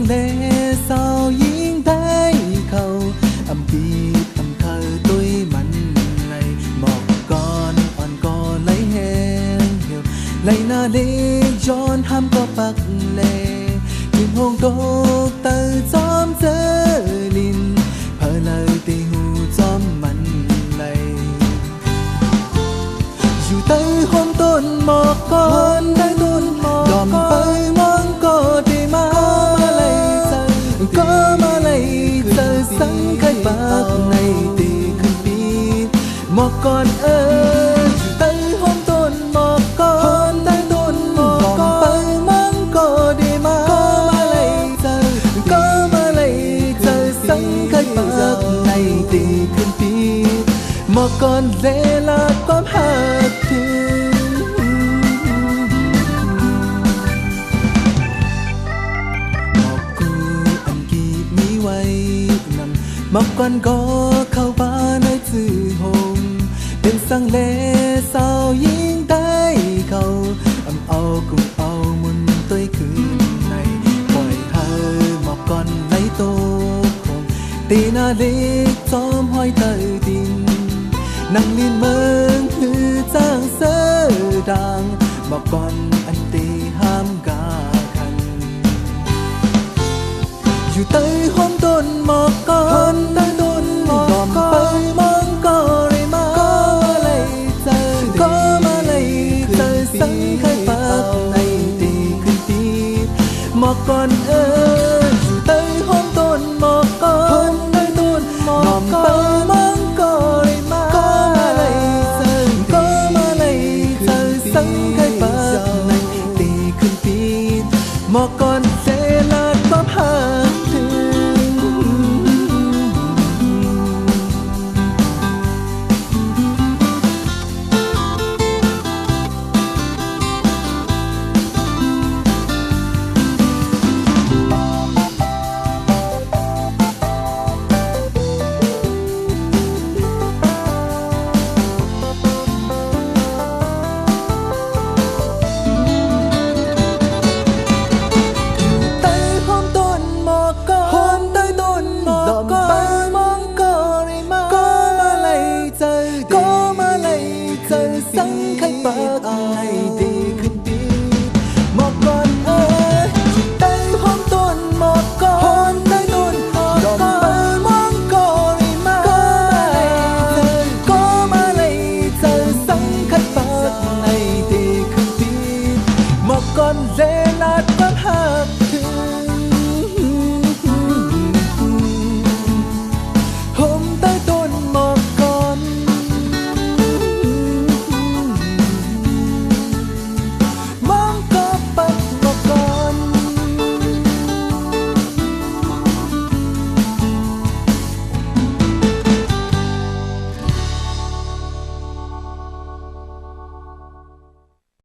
lẽ sao yên thấy khâu âm kiếp âm thơ tôi mạnh này một con oan có lấy hẹn hiểu lấy na lê John ham có bạc lệ tìm hôn đốt từ xóm dơ linh phở lời tì hù xóm mạnh này dù tới hôm tôn một con tới tôn một đòm tới mong có đi mà có mà lấy giờ sáng khai bạc này thì khăn biết một con ơi tới hôm tôn một con tới tôn một con tới mong có đi mà có mà lấy giờ sáng khai bạc này thì khăn biết một con lẽ là có hạt thương một con có khâu ba nơi từ hôm đêm sang lẽ sao yên tay khâu âm âu cùng âu muốn tôiคืนnày bồi hơi một con lấy tô không tì na lý xóm hoi tới tin nắng liên mơ hư giang sơ đàng một con anh tì ham gà khăn dù tới hôm tôn một con tới tôn một con mong có rồi mà có mà lấy giờ sáng khai bạc này thì khuyên tiếp một con ơi dù tới hôm tôn một con tới tôn một con mong có rồi mà có mà lấy giờ sáng khai bạc này thì khuyên tiếp một con